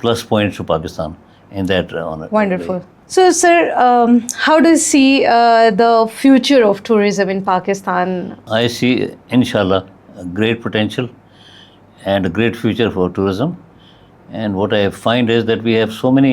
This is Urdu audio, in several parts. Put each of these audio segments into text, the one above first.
plus points to Pakistan in that honor. Wonderful. So, sir, how do you see the future of tourism in Pakistan? I see, inshallah, a great potential and a great future for tourism. And what I find is that we have so many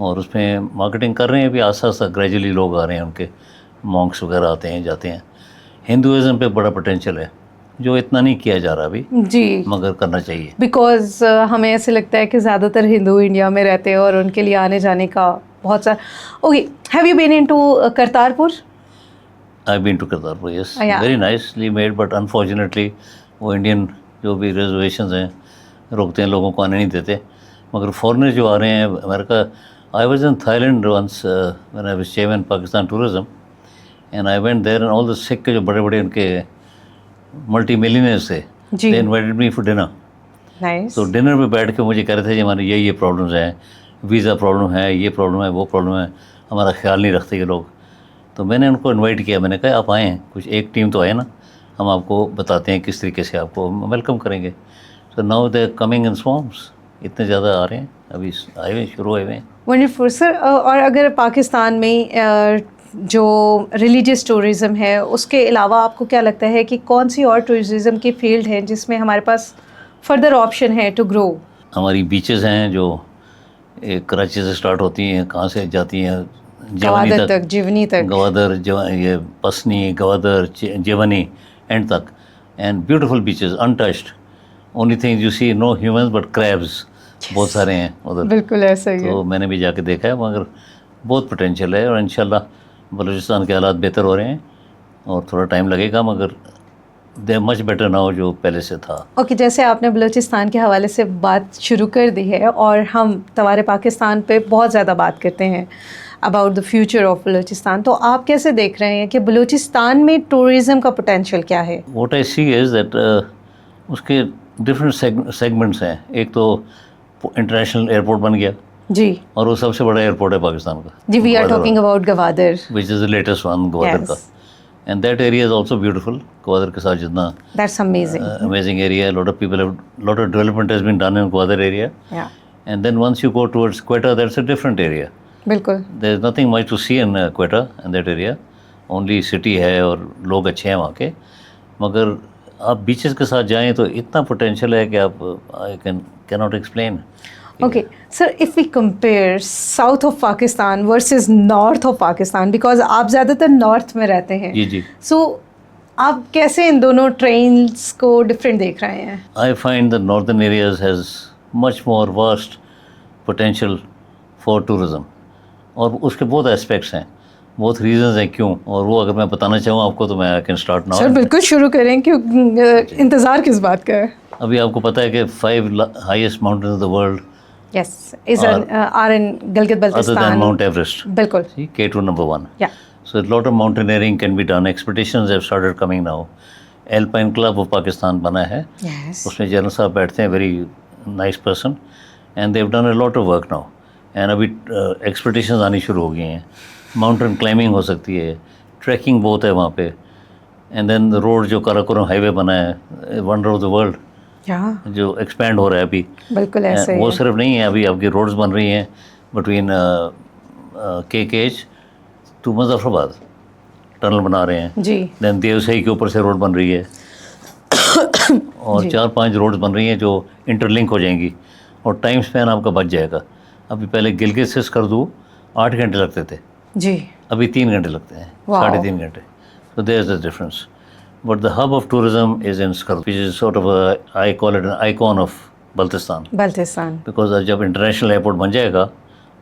اور اس میں مارکیٹنگ کر رہے ہیں ابھی آہستہ آہستہ گریجولی لوگ آ رہے ہیں ان کے مونکس وغیرہ آتے ہیں جاتے ہیں. ہندوازم پہ بڑا پوٹینشیل ہے جو اتنا نہیں کیا جا رہا ابھی جی مگر کرنا چاہیے. بیکاز ہمیں ایسے لگتا ہے کہ زیادہ تر ہندو انڈیا میں رہتے ہیں اور ان کے لیے آنے جانے کا بہت سارا. Okay, have you been in to Kartarpur? I've been to Kartarpur, yes. Yeah. Very nicely made, but unfortunately وہ انڈین جو بھی ریزرویشنز ہیں روکتے ہیں لوگوں کو آنے نہیں دیتے. مگر فورنر جو آ رہے ہیں امریکہ. I was in Thailand once when I was chairman Pakistan Tourism, and I went there and all the Sikh کے جو بڑے بڑے ان کے ملٹی ملینئرز تھے, جی. they invited me for dinner. Nice. تو ڈنر پہ بیٹھ کے مجھے کہہ رہے تھے جی ہمارے یہ پرابلمز ہیں, ویزا پرابلم ہے, یہ پرابلم ہے, وہ پرابلم ہے, ہمارا خیال نہیں رکھتے یہ لوگ. تو میں نے ان کو انوائٹ کیا, میں نے کہا آپ آئیں, کچھ ایک ٹیم تو آئے نا, ہم آپ کو بتاتے ہیں کس طریقے سے آپ کو ویلکم کریں گے. تو ناؤ دے کمنگ ان سوارمس, اتنے زیادہ آ رہے ہیں ابھی آئے ہوئے شروع ہوئے ہیں. ونڈرفل سر. اور اگر پاکستان میں جو ریلیجیس ٹورزم ہے اس کے علاوہ آپ کو کیا لگتا ہے کہ کون سی اور ٹورزم کی فیلڈ ہیں جس میں ہمارے پاس فردر آپشن ہے ٹو گرو؟ ہماری بیچز ہیں جو کراچی سے اسٹارٹ ہوتی ہیں, کہاں سے جاتی ہیں گوادر تک, جیونی تک, گوادر, یہ پسنی, گوادر, جیونی اینڈ تک, and beautiful beaches untouched. Only thing you see no humans but crabs, بہت سارے ہیں ادھر. بالکل ایسا ہی ہے. تو میں نے بھی جا کے دیکھا ہے, مگر بہت پوٹینشیل ہے اور انشاءاللہ بلوچستان کے حالات بہتر ہو رہے ہیں اور تھوڑا ٹائم لگے گا, مگر دے مچ بیٹر ناؤ جو پہلے سے تھا. اوکے, جیسے آپ نے بلوچستان کے حوالے سے بات شروع کر دی ہے اور ہم توار پاکستان پہ بہت زیادہ بات کرتے ہیں about the future of Balochistan, تو آپ کیسے دیکھ رہے ہیں کہ بلوچستان میں ٹورزم کا پوٹینشیل کیا ہے؟ What I C is that اس کے ڈفرینٹ سیگمنٹس ہیں. ایک تو انٹرنیشنل ایئرپورٹ بن گیا جی, اور وہ سب سے بڑا ایئرپورٹ ہے پاکستان کا. جی, we are talking about Gwadar, which is the latest one, Gwadar کا. And that area is also beautiful. Gwadar کے ساتھ جتنا that's amazing, amazing area, lot of people lot of development has been done in Gwadar area. And then once you go towards Quetta, that's a different area. بالکل. There is nothing much to see in Quetta in that area, only city ہے اور لوگ اچھے ہیں وہاں کے. مگر آپ بیچز کے ساتھ جائیں تو اتنا پوٹینشیل ہے کہ آپ آئی کی not explain. Okay sir, if we compare south of Pakistan versus north of Pakistan, because آپ زیادہ تر نارتھ میں رہتے ہیں, جی جی, سو آپ کیسے ان دونوں ٹرینس کو ڈفرینٹ دیکھ رہے ہیں؟ I find that northern areas has much more vast potential for tourism. اور اس کے بہت اسپیکٹس ہیں, بہت ریزنز ہیں کیوں, اور وہ اگر میں بتانا چاہوں آپ کو تو میں I can start now. سر بالکل شروع کریں, کہ انتظار کس بات کا ہے؟ ابھی آپ کو پتہ ہے کہ 5 highest mountains of the world yes is are in Gilgit other than Baltistan. Mount Everest. بالکل. See, K2 number 1. Yeah. So a lot of mountaineering can be done. Expeditions have started coming now. Alpine Club of Pakistan بنا ہے, Yes. اس میں جنرل صاحب بیٹھتے ہیں, very nice person, and Dev done a lot of work now. And ابھی ایکسپیڈیشنز آنی شروع ہو گئی ہیں. ماؤنٹین کلائمبنگ ہو سکتی ہے, ٹریکنگ بہت ہے وہاں پہ. اینڈ دین روڈ جو کاراکورم ہائی وے بنا ہے, ونڈر آف دا ورلڈ, جو ایکسپینڈ ہو رہا ہے ابھی. بالکل ایسے وہ صرف نہیں ہے, ابھی آپ کی روڈز بن رہی ہیں بٹوین KKH ٹو مظفر آباد, ٹنل بنا رہے ہیں. جی. دین دیوسئی کے اوپر سے روڈ بن رہی ہے, اور 4-5 روڈز بن رہی ہیں جو انٹر لنک ہو جائیں گی, اور ٹائم اسپین آپ کا بچ جائے گا. ابھی پہلے گلگت سے اسکردو 8 گھنٹے لگتے تھے, جی, ابھی 3 گھنٹے لگتے ہیں, 3.5 گھنٹے. So there's the difference. But the hub of tourism is in Skardu, which is sort of I call it an icon of Baltistan. Baltistan. Because جب انٹرنیشنل ایئرپورٹ بن جائے گا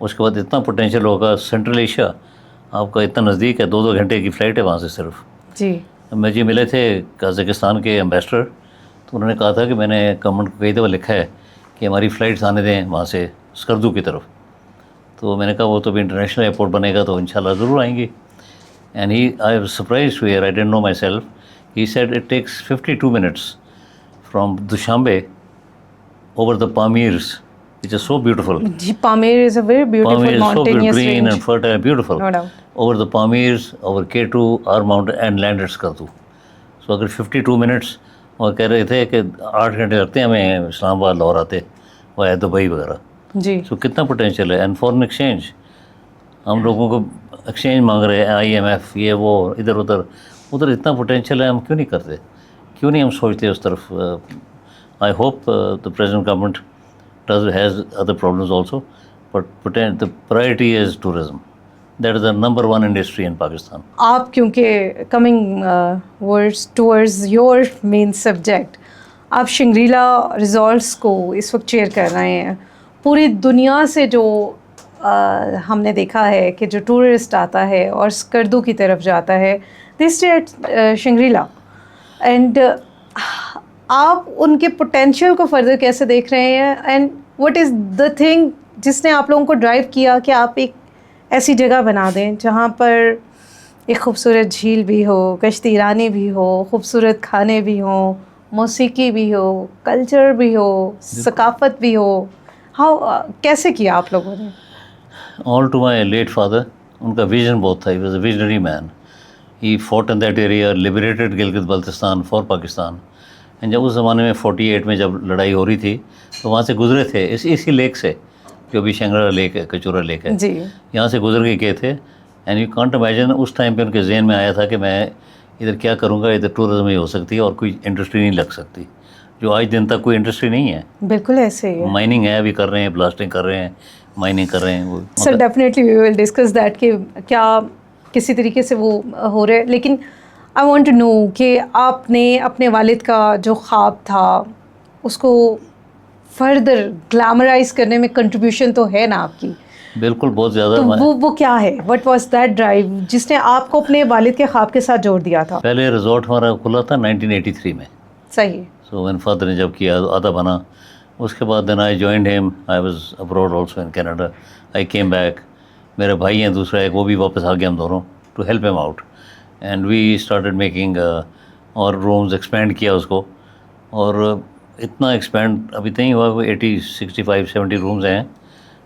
اس کے بعد اتنا پوٹینشیل ہوگا. سینٹرل ایشیا آپ کا اتنا نزدیک ہے, 2 گھنٹے کی فلائٹ ہے وہاں سے صرف. جی. مجھے ملے تھے قازقستان کے ایمبیسڈر, تو انہوں نے کہا تھا کہ میں نے گورنمنٹ کو کئی دفعہ لکھا ہے کہ ہماری فلائٹس آنے دیں وہاں سے اسکردو کی طرف. تو میں نے کہا وہ تو بھی انٹرنیشنل ایئرپورٹ بنے گا تو انشاءاللہ ضرور آئیں گی. And I was surprised where I didn't know myself. He said it takes 52 minutes from Dushanbe over the Pamirs, which is so beautiful. G, پامیر is a very beautiful Pamir is so mountainous green range. and fertile, beautiful. No doubt. Over the Pamirs, over K2, our mountain, and landed Skardu. So اگر 52 minutes, وہ کہہ رہے تھے کہ 8 گھنٹے لگتے ہیں ہمیں اسلام آباد لاہور آتے, وہ ہے دبئی وغیرہ. جی. سو کتنا پوٹینشیل ہے. اینڈ فورن ایکسچینج, ہم لوگوں کو ایکسچینج مانگ رہے ہیں, IMF, یہ وہ, ادھر ادھر اتنا پوٹینشیل ہے, ہم کیوں نہیں کرتے, کیوں نہیں ہم سوچتے اس طرف. I hope the present government has other problems also, but the priority is tourism. That is the number one industry in Pakistan. آپ کیونکہ coming words towards your main subject, آپ شنگریلا ریزورٹس کو اس وقت چیئر کر رہے ہیں. پوری دنیا سے جو ہم نے دیکھا ہے کہ جو ٹورسٹ آتا ہے اور اسکردو کی طرف جاتا ہے، دے اسٹے ایٹ شنگریلا. اینڈ آپ ان کے پوٹینشیل کو فردر کیسے دیکھ رہے ہیں، and what is the thing جس نے آپ لوگوں کو ڈرائیو کیا کہ آپ ایک ایسی جگہ بنا دیں جہاں پر ایک خوبصورت جھیل بھی ہو، کشتی رانی بھی ہو، خوبصورت کھانے بھی ہوں، موسیقی بھی ہو، کلچر بھی ہو، ثقافت بھی ہو. کیسے کیا آپ لوگوں نے؟ All to my late father, ان کا ویژن بہت تھا. He was a visionary man. He fought in that area, liberated Gilgit Baltistan for Pakistan. And جب اس زمانے میں 48 میں جب لڑائی ہو رہی تھی تو وہاں سے گزرے تھے اسی لیک سے جو ابھی شنگرا لیک ہے، کچورا لیک ہے، جی یہاں سے گزر کے گئے تھے. اینڈ یو کانٹ امیجن اس ٹائم پہ ان کے ذہن میں آیا تھا کہ میں ادھر کیا کروں گا، ادھر ٹورزم ہی ہو سکتی ہے اور کوئی انڈسٹری نہیں لگ سکتی، جو آج دن تک کوئی انڈسٹری نہیں ہے. بالکل ایسے ہی ہے. مائننگ ہے، ابھی کر رہے ہیں، بلاسٹنگ کر رہے ہیں، مائننگ کر رہے ہیں. Sir definitely we will discuss that کہ کیا کسی طریقے سے وہ ہو رہے، لیکن آئی وانٹ ٹو نو کہ آپ نے اپنے والد کا جو خواب تھا اس کو فردر گلیمرائز کرنے میں کنٹریبیوشن تو ہے نا آپ کی؟ بالکل، بہت زیادہ. تو وہ کیا ہے؟ وٹ واز دیٹ ڈرائیو جس نے آپ کو اپنے والد کے خواب کے ساتھ جوڑ دیا تھا؟ پہلے ریزورٹ ہمارا کھلا تھا 1983 میں. صحیح. سو وین فادر نے جب کیا آدھا بنا، اس کے بعد then I joined him. I was abroad also in Canada. I came back. میرے بھائی ہیں دوسرا ایک، وہ بھی واپس آ گیا ہم دونوں to help him out. And we started making our rooms expand کیا اس کو، اور اتنا ایکسپینڈ ابھی تک ہوا. 65-70 رومز ہیں،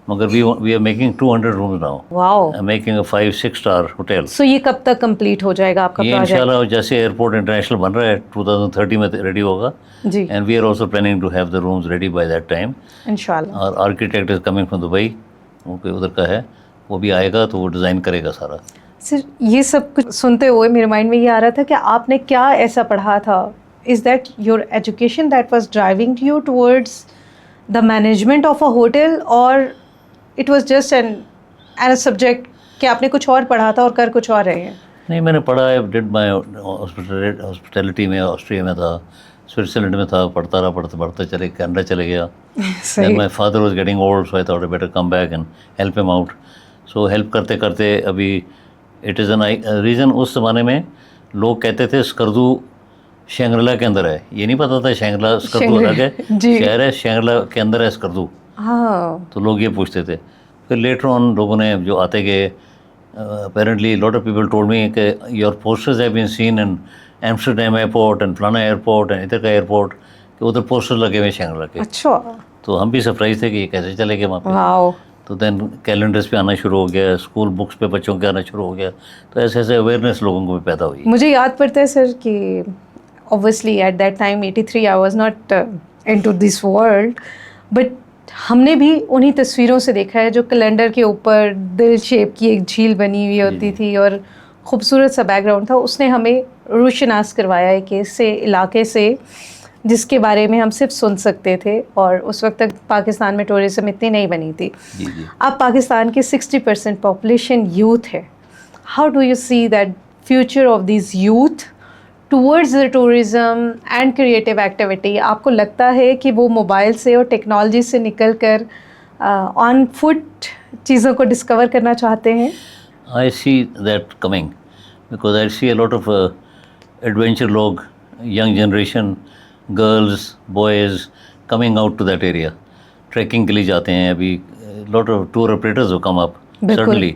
مگر we are making 200 rooms now. Wow. Making a 5-6 star hotel. So یہ کب تک کمپلیٹ ہو جائے گا آپ کا یہ پروجیکٹ؟ انشاءاللہ جیسے ایئرپورٹ انٹرنیشنل بن رہا ہے 2030 میں ریڈی ہوگا. جی and we are also planning to have the rooms ready by that time. انشاءاللہ. اور architect is coming from Dubai, وہ ادھر کا ہے، وہ بھی آئے گا تو وہ ڈیزائن کرے گا سارا. سر یہ سب کچھ سنتے ہوئے میرے مائنڈ میں یہ آ رہا تھا کہ آپ نے کیا ایسا پڑھا تھا؟ Is that your education that was driving you towards the management of a hotel, اور it was just an subject کہ آپ نے کچھ اور پڑھا تھا اور کر کچھ اور رہے ہیں؟ نہیں، میں نے پڑھا ہے. ڈڈ مائی ہاسپٹیلٹی میں آسٹریا میں تھا، سوئٹزرلینڈ میں تھا. پڑھتا رہا، پڑھتا چلے کینیڈا چلے گیا. صحیح. My father was getting old, so I thought better come back and help him out. So help کرتے کرتے ابھی اٹ از این ریزن. اس زمانے میں لوگ کہتے تھے اسکردو شینگریلا کے اندر ہے. یہ نہیں پتا تھا شینگریلا اسکردو الگ ہے، شہر ہے، شینگریلا کے اندر ہے اسکردو. ہاں. تو لوگ یہ پوچھتے تھے. پھر لیٹر آن لوگوں نے جو آتے گئے، apparently lot of people told me کہ your posters have been seen in Amsterdam airport and فلانا ایئرپورٹ اینڈ ادھر کا ایئرپورٹ، کہ ادھر پوسٹر لگے ہوئے شینگریلا کے. اچھا. تو ہم بھی سرپرائز تھے کہ یہ کیسے چلے گئے وہاں پہ. واو. تو دین کیلنڈرز پہ آنا شروع ہو گیا، اسکول بکس پہ بچوں کے آنا شروع ہو گیا. تو ایسے ایسے اویئرنیس لوگوں کو بھی پیدا ہوئی. مجھے یاد پڑتا ہے سر کہ obviously at that time 83 I was not into this world, but ہم نے بھی انہی تصویروں سے دیکھا ہے جو کیلنڈر کے اوپر دل شیپ کی ایک جھیل بنی ہوئی ہوتی تھی اور خوبصورت سا بیک گراؤنڈ تھا. اس نے ہمیں روشناس کروایا ایک ایسے علاقے سے جس کے بارے میں ہم صرف سن سکتے تھے، اور اس وقت تک پاکستان میں ٹورزم اتنی نہیں بنی تھی. جی جی. آپ پاکستان کی 60% پاپولیشن یوتھ ہے. How do you see that future of these youth towards the tourism and creative activity? آپ کو لگتا ہے کہ وہ موبائل سے اور ٹیکنالوجی سے نکل کر آن فٹ چیزوں کو ڈسکور کرنا چاہتے ہیں؟ I see that coming because I see a lot of adventure log, young generation, girls, boys coming out to that area. Trekking کے لیے جاتے ہیں ابھی. lot of tour operators will come up certainly,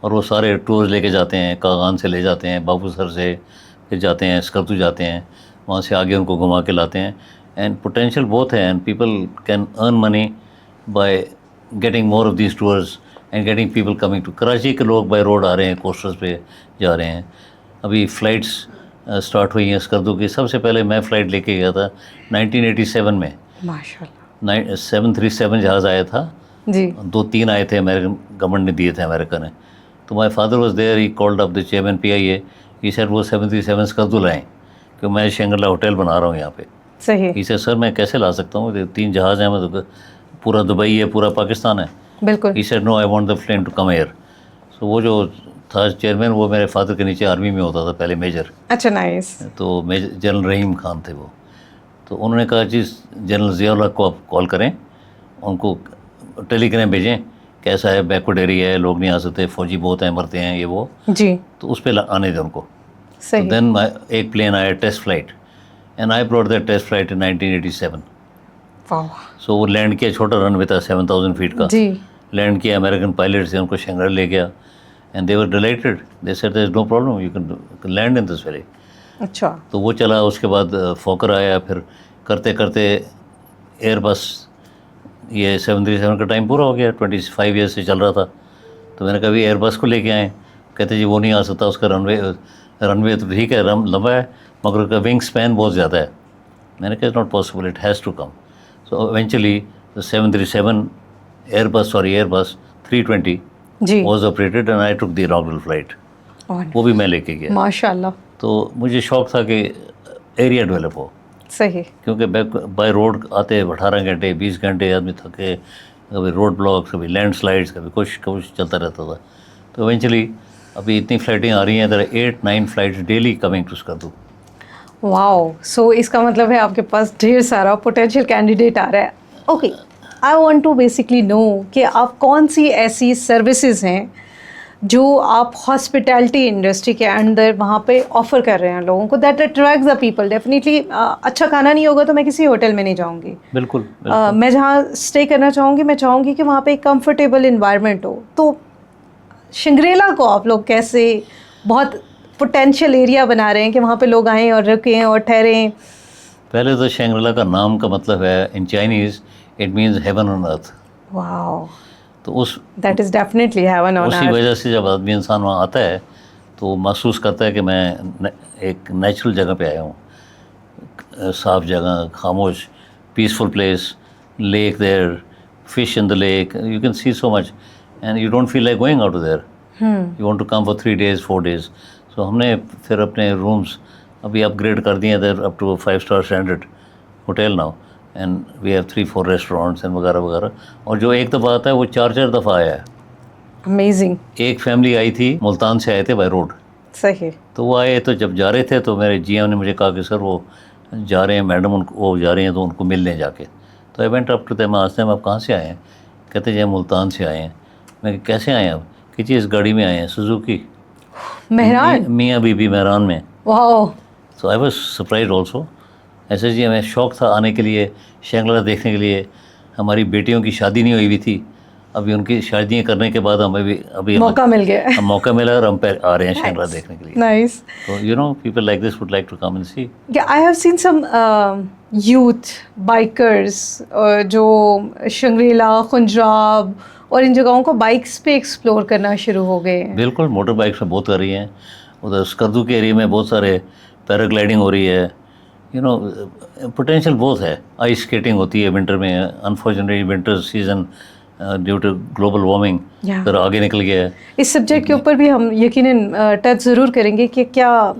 اور وہ سارے ٹورز لے کے جاتے ہیں. کاغان سے لے جاتے ہیں، بابو سر سے، پھر جاتے ہیں اسکردو جاتے ہیں، وہاں سے آگے ان کو گھما کے لاتے ہیں. اینڈ پوٹینشیل بہت ہے and people can earn money by getting more of these tours and getting people coming to. Karachi کے لوگ بائی روڈ آ رہے ہیں، کوسٹرز پہ جا رہے ہیں. ابھی فلائٹس اسٹارٹ ہوئی ہیں اسکردو کی. سب سے پہلے میں فلائٹ لے کے گیا تھا 1987 میں. ماشاء اللہ. 737 جہاز آیا تھا. جی. 2-3 آئے تھے، امریکن گورنمنٹ نے دیے تھے، امریکہ نے. تو my father was there, he called up the chairman PIA. He said وہ 737 اسکردو لائیں کہ میں شینگریلا ہوٹل بنا رہا ہوں یہاں پہ. صحیح. ہی سیڈ سر میں کیسے لا سکتا ہوں، 3 جہاز ہیں، میں تو پورا دبئی ہے، پورا پاکستان ہے. بالکل. He said, no, I want the plane to come here. So وہ جو تھا چیئرمین وہ میرے فادر کے نیچے آرمی میں ہوتا تھا پہلے میجر. اچھا نائس. تو جنرل رحیم خان تھے وہ. تو انہوں نے کہا جی جنرل ضیاء الحق کو آپ کال کریں, ان کو ٹیلی گرام بھیجیں کیسا ہے, بیکورڈ ایریا ہے, لوگ نہیں آ سکتے, فوجی بہت ہیں, مرتے ہیں, یہ وہ. جی. تو اس پہ آنے دیں ان کو. صحیح. دین ایک پلین آیا test flight, and I brought that test flight in 1987. So وہ لینڈ کیا, چھوٹا رن وے تھا 7000 فیٹ کا. جی. لینڈ کیا, امریکن پائلٹ سے ان کو شنگھائی لے گیا, and they were deleted, they said there is no problem, you can land in this valley. اچھا. تو وہ چلا. اس کے بعد فوکر آیا, پھر کرتے کرتے ایئر بس, یہ 737 کا ٹائم پورا ہو گیا, 25 ایئرس سے چل رہا تھا. تو میں نے کہا ایئر بس کو لے کے آئیں. کہتے جی وہ نہیں آ سکتا, اس کا رن وے تو ٹھیک ہے, لمبا ہے, مگر اس کا ونگ اسپین بہت زیادہ ہے. میں نے کہا it's not possible, it has to come. So eventually 737 Airbus 320 جی. Was operated and I took the inaugural flight. وہ بھی میں لے کے گیا. ماشاء اللہ. تو مجھے شوق تھا کہ ایریا ڈیولپ ہو. صحیح. کیونکہ بائی روڈ آتے 18 گھنٹے 20 گھنٹے آدمی تھکے, کبھی روڈ بلاک, کبھی لینڈ سلائڈس, کبھی کچھ چلتا رہتا تھا. تو ایونچولی ابھی اتنی فلائٹیں آ رہی ہیں, there 8-9 flights daily coming to Skardu. Wow. So اس کا مطلب ہے آپ کے پاس ڈھیر سارا پوٹینشیل کینڈیڈیٹ آ رہا ہے. Okay, I want to basically know کہ آپ کون سی ایسی سروسز ہیں جو آپ ہاسپٹیلٹی انڈسٹری کے اندر وہاں پہ آفر کر رہے ہیں لوگوں کو, that attracts the people. Definitely اچھا کھانا نہیں ہوگا تو میں کسی ہوٹل میں نہیں جاؤں گی. بالکل. میں جہاں اسٹے کرنا چاہوں گی, میں چاہوں گی کہ وہاں پہ ایک کمفرٹیبل انوائرمنٹ ہو. تو شنگریلا کو آپ لوگ کیسے بہت پوٹینشیل ایریا بنا رہے ہیں کہ وہاں پہ لوگ آئیں اور رکیں اور ٹھہریں؟ پہلے تو شنگریلا کا نام کا مطلب ہے ان چائنیز اٹ مینز ہیون آن ارتھ. واو. تو دیٹ از ڈیفینیٹلی ہیون آن ارتھ. اسی وجہ سے جب آدمی انسان وہاں آتا ہے تو محسوس کرتا ہے کہ میں ایک نیچرل جگہ پہ آیا ہوں, صاف جگہ, خاموش, peaceful place, lake there, fish in the lake, you can see so much and you don't feel like going out there. You want to come for 3 days 4 days. So ہم نے پھر اپنے رومس ابھی اپ گریڈ کر دیے there up to 5 star standard hotel now, and we have 3-4 restaurants and وغیرہ وغیرہ. اور جو ایک دفعہ آتا ہے وہ 4 دفعہ آیا ہے. امیزنگ. ایک فیملی آئی تھی, ملتان سے آئے تھے بائی روڈ. صحیح. تو وہ آئے, تو جب جا رہے تھے تو میرے جی ایم نے مجھے کہا کہ سر وہ جا رہے ہیں میڈم, وہ جا رہے ہیں تو ان کو مل لیں جا کے. تو I went up to them, آستے ہیں آپ کہاں سے آئے ہیں؟ کہتے جی ملتان سے آئے ہیں. میں کہ کیسے آئے ہیں آپ؟ کہ جی اس گاڑی میں آئے ہیں, سوزوکی مہران. میاں بی بی مہران میں. واو. سو آئی واز سرپرائز آلسو. ایسے جی ہمیں شوق تھا آنے کے لیے, شنگریلا دیکھنے کے لیے. ہماری بیٹیوں کی شادی نہیں ہوئی ہوئی تھی, ابھی ان کی شادیاں کرنے کے بعد ہمیں بھی ابھی موقع مل گیا, موقع ملا اور ہم پہ آ رہے ہیں شنگریلا دیکھنے کے لیے. نائس. تو you know people like this would like to come and see. I have seen some youth bikers جو شنگریلا, خنجراب اور ان جگہوں کو بائکس پہ ایکسپلور کرنا شروع ہو گئے ہیں. بالکل, موٹر بائکس میں بہت کر رہی ہیں. ادھر اسکردو کے ایریے میں بہت سارے پیراگلائڈنگ ہو رہی ہے. یو نو پوٹینشیل بہت ہے. آئس اسکیٹنگ ہوتی ہے ونٹر میں. Unfortunately winter season due to global warming پھر آگے نکل گیا ہے. اس سبجیکٹ کے اوپر بھی ہم یقیناً ٹچ ضرور کریں گے کہ کیا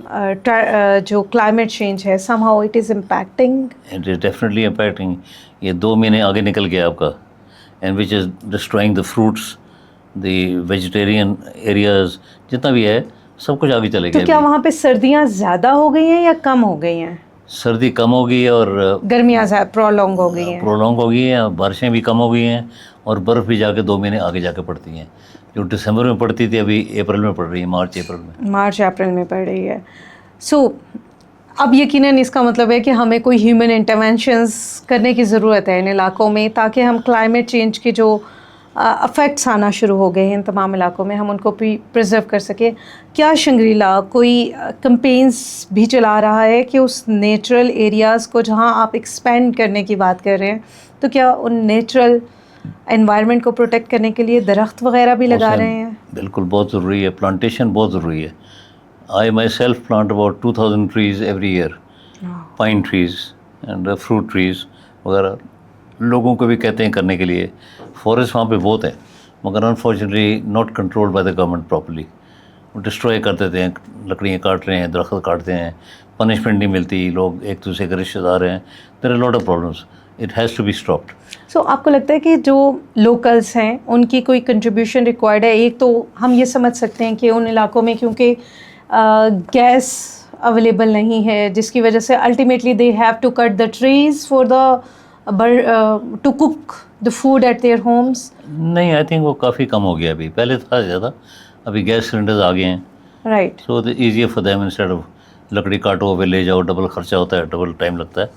جو کلائمیٹ چینج ہے some how it is impacting. It is definitely impacting. یہ 2 مہینے آگے نکل گیا آپ کا, and which is destroying the fruits, the vegetarian areas جتنا بھی ہے سب کچھ آگے چلے گیا. تو کیا وہاں پہ سردیاں زیادہ ہو گئی ہیں یا کم ہو گئی ہیں؟ سردی کم ہو گئی ہے اور گرمیاں پرولونگ ہو گئی ہیں. پرولونگ ہو گئی ہیں, بارشیں بھی کم ہو گئی ہیں, اور برف بھی جا کے 2 مہینے آگے جا کے پڑتی ہیں. جو دسمبر میں پڑتی تھی ابھی اپریل میں پڑ رہی ہے, مارچ اپریل میں پڑ رہی ہے. سو اب یقیناً اس کا مطلب ہے کہ ہمیں کوئی ہیومن انٹرونشنز کرنے کی ضرورت ہے ان علاقوں میں, تاکہ ہم کلائمیٹ چینج کے جو افیکٹس آنا شروع ہو گئے ہیں ان تمام علاقوں میں ہم ان کو بھی پرزرو کر سکیں. کیا شنگریلا کوئی کمپینز بھی چلا رہا ہے کہ اس نیچرل ایریاز کو جہاں آپ ایکسپینڈ کرنے کی بات کر رہے ہیں, تو کیا ان نیچرل انوائرمنٹ کو پروٹیکٹ کرنے کے لیے درخت وغیرہ بھی لگا رہے ہیں؟ بالکل, بہت ضروری ہے. پلانٹیشن بہت ضروری ہے. I myself plant about 2000 trees every year. Pine trees and fruit trees وغیرہ. لوگوں کو بھی کہتے ہیں کرنے کے لیے. فارسٹ وہاں پہ بہت ہیں, مگر unfortunately not controlled by the government properly. وہ ڈسٹروائے کر دیتے ہیں, لکڑیاں کاٹ رہے ہیں, درخت کاٹتے ہیں, پنشمنٹ نہیں ملتی, لوگ ایک دوسرے کے رشتے دار ہیں. There are lot of problems. It has to be stopped. So آپ کو لگتا ہے کہ جو لوکلس ہیں ان کی کوئی کنٹریبیوشن ریکوائرڈ ہے؟ ایک تو ہم یہ سمجھ سکتے ہیں کہ ان علاقوں میں کیونکہ گیس اویلیبل نہیں ہے، جس کی وجہ سے ultimately they have to cut the trees for to cook the food at their homes. نہیں، آئی تھنک وہ کافی کم ہو گیا ابھی، پہلے تھا زیادہ، ابھی گیس سلنڈرز آ گئے ہیں. Right. So easier for them instead of لکڑی کاٹو پھر لے جاؤ، ڈبل خرچہ ہوتا ہے، ڈبل ٹائم لگتا ہے.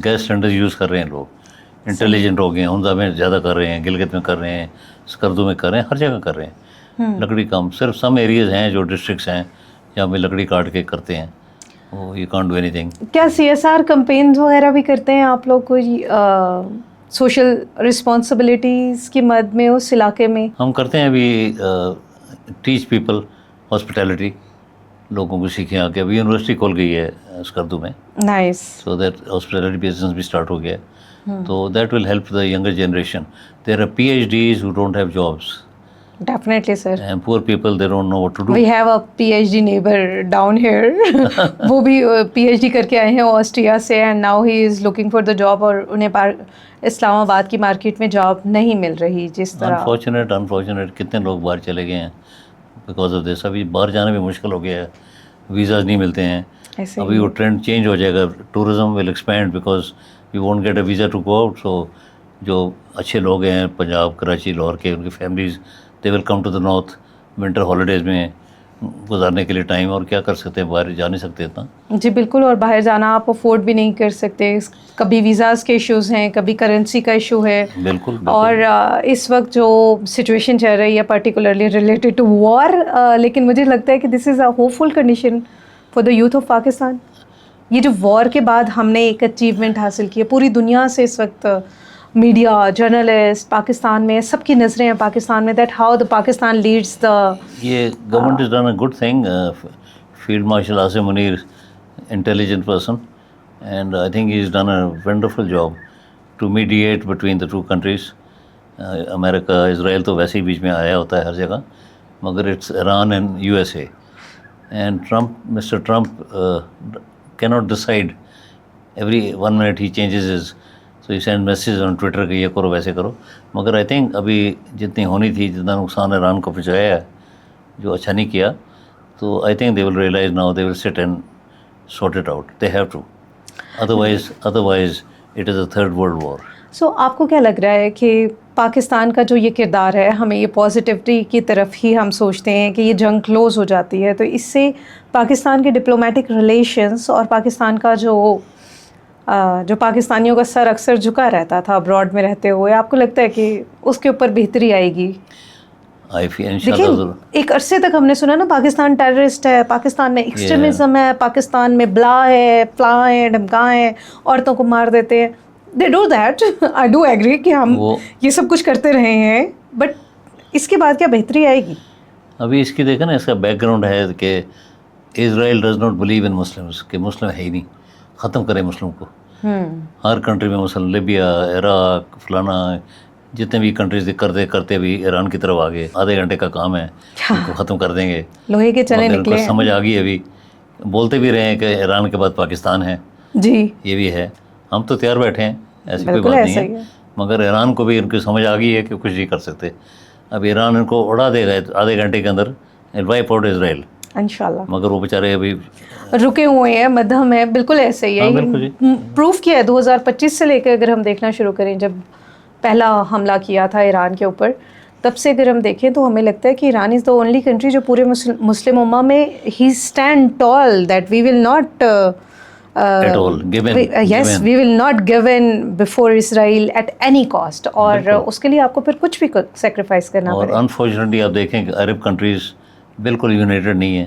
گیس سلنڈر یوز کر رہے ہیں لوگ، انٹیلیجنٹ ہو گئے ہیں، ہندا میں زیادہ کر رہے ہیں، گلگت میں کر رہے ہیں، اسکردو میں کر رہے ہیں، ہر جگہ کر رہے ہیں. لکڑی کم، صرف سم ایریاز ہیں جو ڈسٹرکٹس ہیں جہاں پہ لکڑی کاٹ کے کرتے ہیں، وہ you can't do any thing. کیا CSR کمپینز وغیرہ بھی کرتے ہیں آپ لوگ کوئی سوشل رسپانسبلٹیز کی مد میں اس علاقے میں؟ ہم کرتے ہیں ابھی ٹیچ پیپل ہاسپٹیلٹی، لوگوں کو سیکھیں آ کے. ابھی یونیورسٹی کھول گئی ہے اسکردو میں، nice. So that hospitality business بھی اسٹارٹ ہو گیا ہے. تو that will help the younger generation. There are PhDs who don't have jobs. Definitely sir. And poor people, they don't know what to do. We have a PhD neighbour down here. وہ بھی PhD کر کے آئے ہیں آسٹریا سے، and now he is looking for the job, اور انہیں اسلام آباد کی مارکیٹ میں جاب نہیں مل رہی جس طرح. انفارچونیٹ کتنے لوگ باہر چلے گئے ہیں بیکاز آف دس. ابھی باہر جانا بھی مشکل ہو گیا ہے، ویزاز نہیں ملتے ہیں. ابھی وہ ٹرینڈ چینج ہو جائے گا، tourism will expand because you won't get a visa to go out. So جو اچھے لوگ ہیں پنجاب، کراچی، لاہور کے، ان کی families they will come to the north winter holidays میں گزارنے کے لیے ٹائم. اور کیا کر سکتے ہیں، باہر جا نہیں سکتے اتنا. جی بالکل، اور باہر جانا آپ افورڈ بھی نہیں کر سکتے. کبھی ویزاز کے ایشوز ہیں، کبھی کرنسی کا ایشو ہے. بالکل. اور اس وقت جو سچویشن چل رہی ہے پرٹیکولرلی ریلیٹڈ ٹو وار، لیکن مجھے لگتا ہے کہ this is a hopeful condition for the youth of Pakistan. یہ جو وار کے بعد ہم نے ایک اچیومنٹ حاصل کی ہے، پوری دنیا سے اس وقت میڈیا، جرنلسٹ، پاکستان میں سب کی نظریں ہیں پاکستان میں، that how the Pakistan leads the. یہ government is done a good thing. Field marshal Asim Munir, intelligent person, and I think he is done a wonderful job to mediate between the two countries. امریکہ، اسرائیل تو ویسے ہی بیچ میں آیا ہوتا ہے ہر جگہ، مگر it's Iran and USA. And mister Trump cannot decide. Every 1 minute he changes his, so he send messages on Twitter کہ یہ کرو ویسے کرو. مگر I think ابھی جتنی ہونی تھی، جتنا نقصان ایران کو پہنچایا ہے، جو اچھا نہیں کیا، تو I think they will realize now, they will sit and sort it out. They have to. Otherwise it is a third world war. سو آپ کو کیا لگ رہا ہے کہ پاکستان کا جو یہ کردار ہے، ہمیں یہ پازیٹیوٹی کی طرف ہی ہم سوچتے ہیں کہ یہ جنگ کلوز ہو جاتی ہے، تو اس سے پاکستان کے ڈپلومیٹک ریلیشنس اور پاکستان کا جو پاکستانیوں کا سر اکثر جھکا رہتا تھا ابراڈ میں رہتے ہوئے، آپ کو لگتا ہے کہ اس کے اوپر بہتری آئے گی؟ دیکھیں، ایک عرصے تک ہم نے سنا نا پاکستان ٹیررسٹ ہے، پاکستان میں ایکسٹریمزم ہے، پاکستان میں بلا ہے، فلاں ہے، ڈھمکاں ہیں، عورتوں کو مار دیتے ہیں. They do that. I do agree کہ ہم یہ سب کچھ کرتے رہے ہیں، بٹ اس کے بعد کیا بہتری آئے گی؟ ابھی اس کی دیکھیں نا، اس کا بیک گراؤنڈ ہے کہ اسرائیل does not believe in Muslims, کہ مسلم ہے ہی نہیں، ختم کرے مسلم کو. ہر کنٹری میں مسلم، لیبیا، عراق، فلانا، جتنے بھی کنٹریز کرتے بھی ایران کی طرف آگے. آدھے گھنٹے کا کام ہے، ان کو ختم کر دیں گے. لوہے کے چنے نکلے ہیں. سمجھ آ گئی ابھی، بولتے بھی رہے ہیں کہ ایران کے بعد پاکستان ہے. جی یہ بھی ہے. ہم تو تیار بیٹھے ہیں، ایسی کوئی بات نہیں ہے، مگر ایران کو بھی ان کی سمجھ آ گئی ہے کہ کچھ نہیں کر سکتے. اب ایران ان کو اڑا دے گا آدھے گھنٹے کے اندر، وائپ آؤٹ اسرائیل انشاءاللہ. مگر وہ بیچارے ابھی رکے ہوئے ہیں، مدھم ہے. بالکل ایسے ہی ہے، پروف کیا ہے 2025 سے لے کے اگر ہم دیکھنا شروع کریں، جب پہلا حملہ کیا تھا ایران کے اوپر، تب سے اگر ہم دیکھیں تو ہمیں لگتا ہے کہ Iran is the only country جو پورے مسلم امہ میں ہی stand tall that we will not at all given. Yes, we will not give in before Israel at any cost. اور اس کے لیے آپ کو پھر کچھ بھی سیکریفائس کرنا پڑے. اور انفارچونیٹلی آپ دیکھیں کہ عرب کنٹریز بالکل یونائٹڈ نہیں ہیں،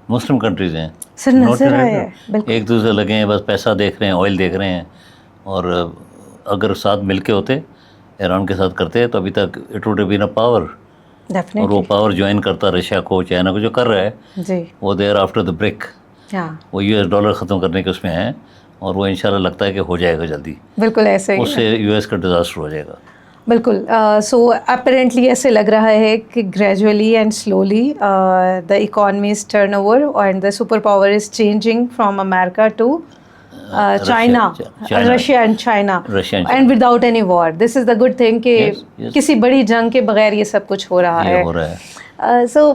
مسلم کنٹریز ہیں. سر نظر آیا ہے ایک دوسرے لگے ہیں، بس پیسہ دیکھ رہے ہیں، آئل دیکھ رہے ہیں. اور اگر ساتھ مل کے ہوتے، ایران کے ساتھ کرتے، تو ابھی تک it would have been a power. اور وہ پاور جوائن کرتا رشیا کو، چائنا کو، جو کر رہا ہے جی، وہ دے آر آفٹر دا برک. وہ $US ختم کرنے کے اس میں ہیں، اور وہ انشاءاللہ لگتا ہے کہ ہو جائے گا جلدی. بالکل ایسے ہی، اس سے US کا ڈیزاسٹر ہو جائے گا. بالکل. سو اپیرنٹلی ایسے لگ رہا ہے کہ gradually and slowly the economy is turn over and the super power is changing from America to China, Russia and China, and without any war. This is the good thing کہ کسی بڑی جنگ کے بغیر یہ سب کچھ ہو رہا ہے. سو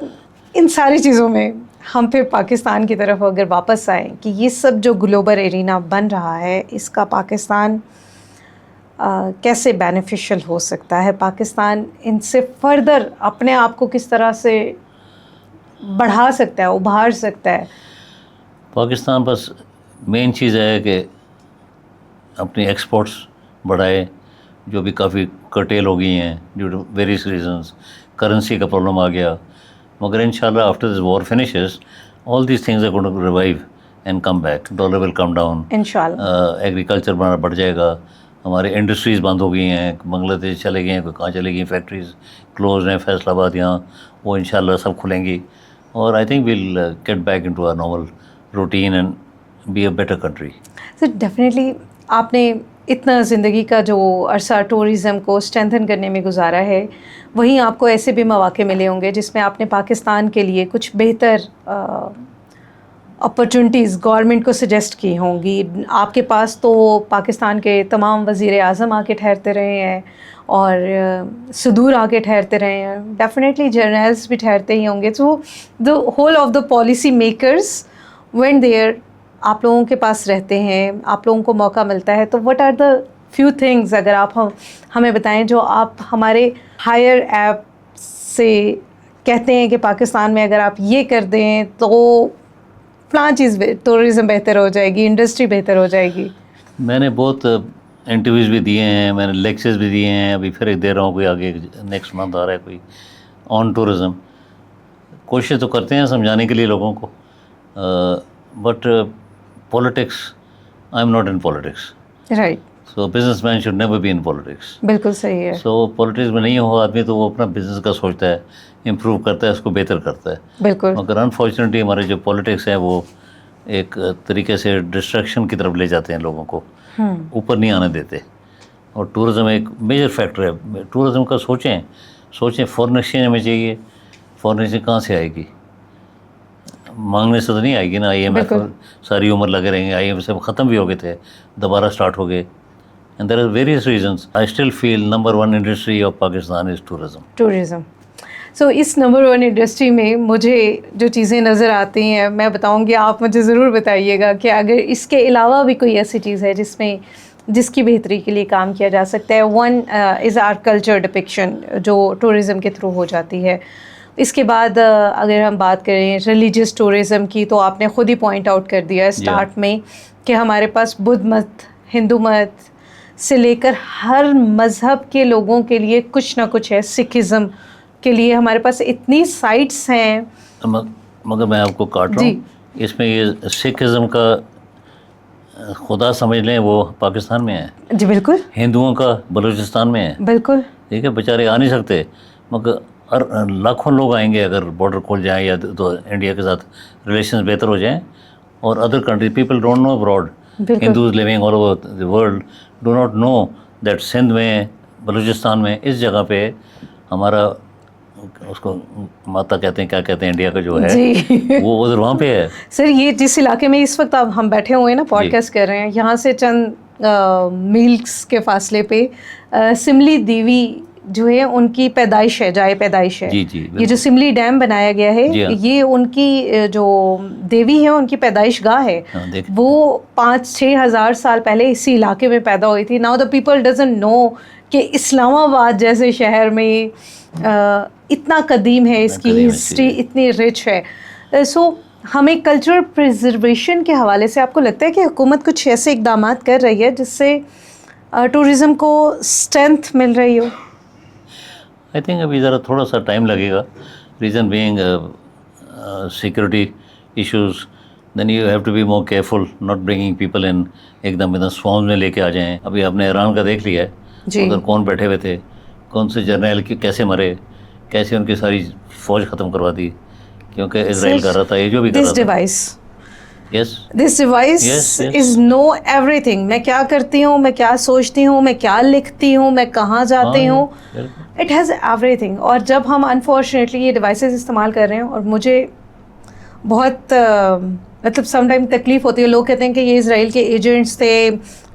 ان ساری چیزوں میں ہم پھر پاکستان کی طرف اگر واپس آئیں کہ یہ سب جو گلوبل ایرینا بن رہا ہے اس کا پاکستان کیسے بینیفیشل ہو سکتا ہے, پاکستان ان سے فردر اپنے آپ کو کس طرح سے بڑھا سکتا ہے, ابھار سکتا ہے. پاکستان بس مین چیز ہے کہ اپنی ایکسپورٹس بڑھائے, جو بھی کافی کرٹیل ہو گئی ہیں due to various reasons, currency کا پرابلم آ گیا, مگر انشاءاللہ after this war finishes all these things are going to revive and come back, dollar will come down انشاءاللہ, ایگریکلچر بڑھ جائے گا, ہمارے انڈسٹریز بند ہو گئی ہیں, بنگلہ دیش چلے گئے ہیں, کہاں چلے گئی, فیکٹریز کلوز ہیں, فیصل آباد یہاں, وہ انشاءاللہ سب کھلیں گی, اور I think we'll get back in to our normal routine and be a better country. Sir definitely آپ نے اتنا زندگی کا جو عرصہ ٹورزم کو اسٹرینتھن کرنے میں گزارا ہے, وہیں آپ کو ایسے بھی مواقع ملے ہوں گے جس میں آپ نے پاکستان کے لیے کچھ بہتر اپرچونیٹیز گورنمنٹ کو سجیسٹ کی ہوں گی. آپ کے پاس تو پاکستان کے تمام وزیر اعظم آ کے ٹھہرتے رہے ہیں اور صدور آ کے ٹھہرتے رہے ہیں, ڈیفینیٹلی جرنلز بھی ٹھہرتے ہی ہوں گے. So the whole of the policy makers when there آپ لوگوں کے پاس رہتے ہیں, آپ لوگوں کو موقع ملتا ہے, تو what are the few things اگر آپ ہمیں بتائیں جو آپ ہمارے ہائر ایپ سے کہتے ہیں کہ پاکستان میں اگر آپ یہ کر دیں تو فلاں چیز ٹورزم بہتر ہو جائے گی, انڈسٹری بہتر ہو جائے گی. میں نے بہت انٹرویوز بھی دیے ہیں, میں نے لیکچرز بھی دیے ہیں, ابھی پھر ایک دے رہا ہوں, کوئی آگے نیکسٹ منتھ آ رہا ہے کوئی آن ٹورزم. کوشش تو کرتے ہیں سمجھانے کے لیے لوگوں کو, but politics, I am not in politics. Right. So business man should never be in politics. بالکل صحیح ہے. سو پولیٹکس میں نہیں ہو آدمی تو وہ اپنا بزنس کا سوچتا ہے, امپروو کرتا ہے, اس کو بہتر کرتا ہے. بالکل. مگر انفارچونیٹلی ہمارے جو پولیٹکس ہیں وہ ایک طریقے سے ڈسٹریکشن کی طرف لے جاتے ہیں لوگوں کو, اوپر نہیں آنے دیتے. اور ٹورزم ایک میجر فیکٹر ہے. ٹورزم کا سوچیں فورن ایکسچینج ہمیں چاہیے, فورن ایکسچینج کہاں سے آئے گی؟ مانگنے سے تو نہیں آئے گی نا. آئی ایم ایف ساری عمر لگے رہیں گے, آئی ایم ایف سے ختم بھی ہو گئے تھے, دوبارہ اسٹارٹ ہو گئے. And there are various reasons. I still feel number 1 industry of Pakistan is tourism. So اس نمبر 1 انڈسٹری میں مجھے جو چیزیں نظر آتی ہیں میں بتاؤں گی, آپ مجھے ضرور بتائیے گا کہ اگر اس کے علاوہ بھی کوئی ایسی چیز ہے جس کی بہتری کے لیے کام کیا جا سکتا ہے. One is our culture depiction جو ٹورزم کے تھرو ہو جاتی ہے. اس کے بعد اگر ہم بات کریں ریلیجیس ٹورزم کی, تو آپ نے خود ہی پوائنٹ آؤٹ کر دیا اسٹارٹ میں کہ ہمارے پاس بدھ مت, ہندو مت سے لے کر ہر مذہب کے لوگوں کے لیے کچھ نہ کچھ ہے. سکھزم کے لیے ہمارے پاس اتنی سائٹس ہیں. مگر میں آپ کو کاٹ رہا ہوں, اس میں یہ سکھزم کا خدا سمجھ لیں وہ پاکستان میں ہے. جی بالکل. ہندوؤں کا بلوچستان میں ہے. بالکل. ٹھیک ہے, بیچارے آ نہیں سکتے, مگر لاکھوں لوگ آئیں گے اگر بارڈر کھول جائیں یا تو انڈیا کے ساتھ ریلیشنز بہتر ہو جائیں. اور other country people don't know abroad, Hindus living all over the world do not know that Sindh میں, بلوچستان میں, اس جگہ پہ ہمارا اس کو ماتا کہتے ہیں, کیا کہتے ہیں, انڈیا کا جو ہے وہ ادھر وہاں پہ ہے. سر یہ جس علاقے میں اس وقت اب ہم بیٹھے ہوئے ہیں نا, پوڈ کاسٹ کر رہے ہیں, یہاں سے چند میلس کے فاصلے پہ سملی دیوی جو ہے ان کی پیدائش ہے, جائے پیدائش ہے. یہ جو سملی ڈیم بنایا گیا ہے یہ ان کی جو دیوی ہے ان کی پیدائش گاہ ہے. وہ 5-6 ہزار سال پہلے اسی علاقے میں پیدا ہوئی تھی. Now the people doesn't know کہ اسلام آباد جیسے شہر میں اتنا قدیم ہے, اس کی ہسٹری اتنی رچ ہے. سو ہمیں کلچرل پریزرویشن کے حوالے سے آپ کو لگتا ہے کہ حکومت کچھ ایسے اقدامات کر رہی ہے جس سے ٹورزم کو اسٹرینتھ مل رہی ہو؟ آئی تھنک ابھی ذرا تھوڑا سا ٹائم لگے گا. Reason being security issues, then you have to be more careful not bringing people in ایک دم ایک دم سوارمز میں لے کے آ جائیں. ابھی آپ نے ایران کا دیکھ لیا ہے, ادھر کون بیٹھے ہوئے تھے, کون سے جرنیل کیسے مرے, کیسے ان کی ساری فوج ختم کروا دی کیونکہ اسرائیل کر رہا تھا یہ جو بھی کر رہا تھا. This device is know everything. میں کیا کرتی ہوں, میں کیا سوچتی ہوں, میں کیا لکھتی ہوں, میں کہاں جاتی ہوں, اٹ ہیز ایوری تھنگ. اور جب ہم انفارچونیٹلی یہ ڈیوائسیز استعمال کر رہے ہیں, اور مجھے بہت مطلب سم ٹائم تکلیف ہوتی ہے. لوگ کہتے ہیں کہ یہ اسرائیل کے ایجنٹس تھے,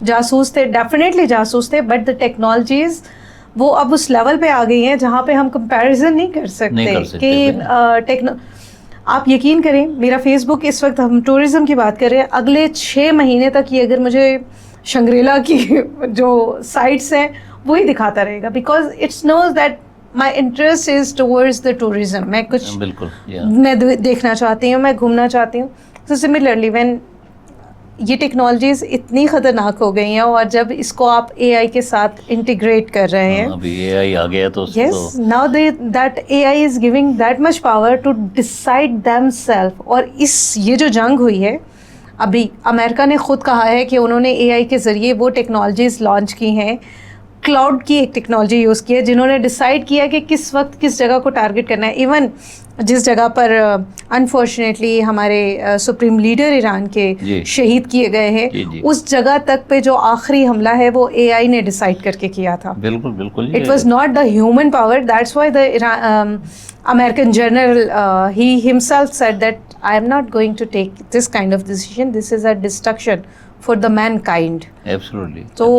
جاسوس تھے. ڈیفینیٹلی جاسوس تھے, بٹ دا ٹیکنالوجیز وہ اب اس لیول پہ آ گئی ہیں جہاں پہ ہم کمپیریزن نہیں کر سکتے کہ آپ یقین کریں, میرا فیس بک اس وقت ہم ٹورزم کی بات کر رہے ہیں, اگلے 6 مہینے تک یہ اگر مجھے شنگریلا کی جو سائٹس ہیں وہی دکھاتا رہے گا, because it's knows that my interest is towards the tourism. میں کچھ میں دیکھنا چاہتی ہوں, میں گھومنا چاہتی ہوں. تو سملرلی وین یہ ٹیکنالوجیز اتنی خطرناک ہو گئی ہیں, اور جب اس کو آپ اے آئی کے ساتھ انٹیگریٹ کر رہے ہیں, ابھی اے آئی آ گیا تو yes now that A I is giving that much power to decide themself. اور یہ جو جنگ ہوئی ہے, ابھی امریکہ نے خود کہا ہے کہ انہوں نے اے آئی کے ذریعے وہ ٹیکنالوجیز لانچ کی ہیں, کلاؤڈ کی ایک ٹیکنالوجی یوز کی ہے, جنہوں نے ڈیسائڈ کیا کہ کس وقت کس جگہ کو ٹارگٹ کرنا ہے. ایون جس جگہ پر انفارچونیٹلی ہمارے سپریم لیڈر ایران کے شہید کیے گئے ہیں, اس جگہ تک پہ جو آخری حملہ ہے وہ اے آئی نے ڈیسائڈ کر کے کیا تھا. بالکل بالکل, it was not the human power. That's why the American general, he himself said that I am not going to take this kind of decision. This is a destruction for the mankind. Absolutely. تو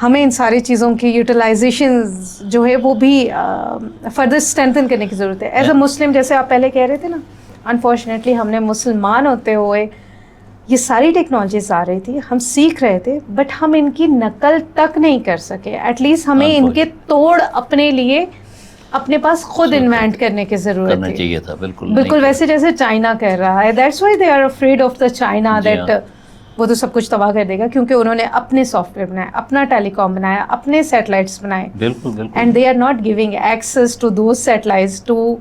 ہمیں ان ساری چیزوں کی یوٹیلائزیشن جو ہے وہ بھی فردر اسٹرینتھن کرنے کی ضرورت ہے. ایز اے مسلم, جیسے آپ پہلے کہہ رہے تھے نا, انفارچونیٹلی ہم نے مسلمان ہوتے ہوئے یہ ساری ٹیکنالوجیز آ رہی تھی, ہم سیکھ رہے تھے, بٹ ہم ان کی نقل تک نہیں کر سکے. ایٹ لیسٹ ہمیں ان کے توڑ اپنے لیے اپنے پاس خود انوینٹ کرنے کی ضرورت چاہیے تھا. بالکل بالکل ویسے جیسے چائنا کر رہا ہے. That's why they are afraid of the China that وہ تو سب کچھ تباہ کر دے گا, کیونکہ انہوں نے اپنے سافٹ ویئر بنائے, اپنا ٹیلی کام بنایا, اپنے سیٹلائٹس بنائے. بالکل بالکل, and they are not giving access to those satellites to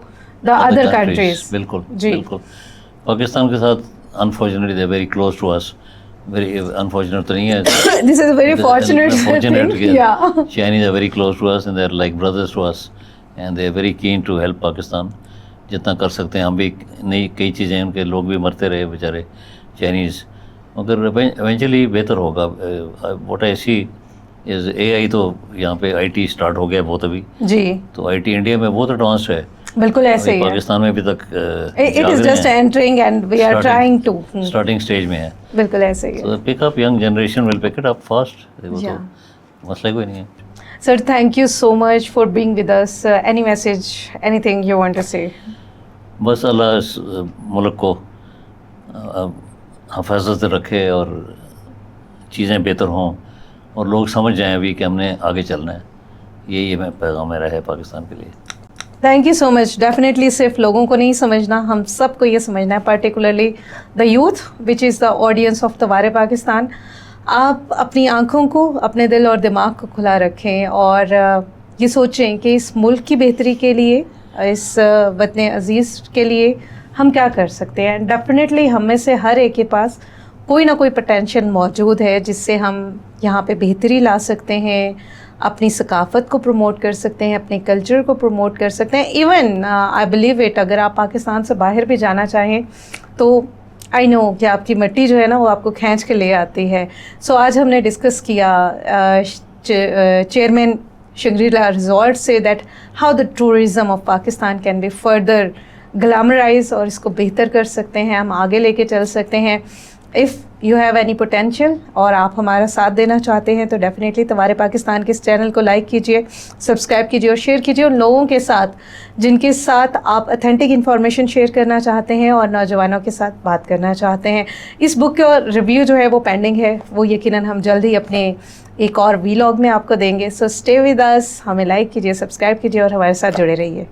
the other countries. بالکل بالکل. پاکستان کے ساتھ unfortunately they very close to us. Very unfortunate تو نہیں ہے, this is very fortunate. Chinese are very close to us and they are like brothers to us, and they are very keen to help Pakistan. جتنا کر سکتے ہیں ہم بھی, نئی کئی چیزیں ان کے لوگ بھی مرتے رہے بیچارے چائنیز, مگر ایونچولی بہتر ہوگا. واٹ آئی سی از اے آئی, تو یہاں پہ آئی ٹی اسٹارٹ ہو گیا بہت ابھی جی, تو آئی ٹی انڈیا میں بہت ایڈوانس ہے. بالکل ایسے ہی پاکستان میں ابھی تک it is just entering and we are trying to starting stage میں ہے. بالکل ایسے ہی. So pick up, young generation will pick it up fast. وہ تو مسئلہ کوئی نہیں ہے. Sir thank you so much for being with us. Any message, any thing you want to say? بس اللہ اس ملک کو حفاظت رکھے اور چیزیں بہتر ہوں اور لوگ سمجھ جائیں ابھی کہ ہم نے آگے چلنا ہے. یہی میں پیغام میرا ہے پاکستان کے لیے. Thank you so much. Definitely صرف لوگوں کو نہیں سمجھنا, ہم سب کو یہ سمجھنا ہے, particularly the youth which is the audience of توارے پاکستان. آپ اپنی آنکھوں کو, اپنے دل اور دماغ کو کھلا رکھیں اور یہ سوچیں کہ اس ملک کی بہتری کے لیے, اس وطن عزیز کے لیے ہم کیا کر سکتے ہیں. ڈیفینیٹلی ہم میں سے ہر ایک کے پاس کوئی نہ کوئی پوٹینشیل موجود ہے جس سے ہم یہاں پہ بہتری لا سکتے ہیں, اپنی ثقافت کو پروموٹ کر سکتے ہیں, اپنے کلچر کو پروموٹ کر سکتے ہیں. ایون آئی بلیو اٹ, اگر آپ پاکستان سے باہر بھی جانا چاہیں تو آئی نو کہ آپ کی مٹی جو ہے نا وہ آپ کو کھینچ کے لے آتی ہے. سو آج ہم نے ڈسکس کیا چیئرمین شنگریلا ریزورٹ سے that how the tourism of Pakistan can be further glamorize, اور اس کو بہتر کر سکتے ہیں, ہم آگے لے کے چل سکتے ہیں. If you have any potential اور آپ ہمارا ساتھ دینا چاہتے ہیں تو ڈیفینیٹلی توارے پاکستان کے اس چینل کو لائک کیجیے, سبسکرائب کیجیے اور شیئر کیجیے ان لوگوں کے ساتھ جن کے ساتھ آپ اتھینٹک انفارمیشن شیئر کرنا چاہتے ہیں اور نوجوانوں کے ساتھ بات کرنا چاہتے ہیں. اس بک کا ریویو جو ہے وہ پینڈنگ ہے, وہ یقیناً ہم جلد ہی اپنے ایک اور ویلاگ میں آپ کو دیں گے. سو اسٹے ود اس, ہمیں لائک کیجیے, سبسکرائب کیجیے اور ہمارے ساتھ جڑے رہیے.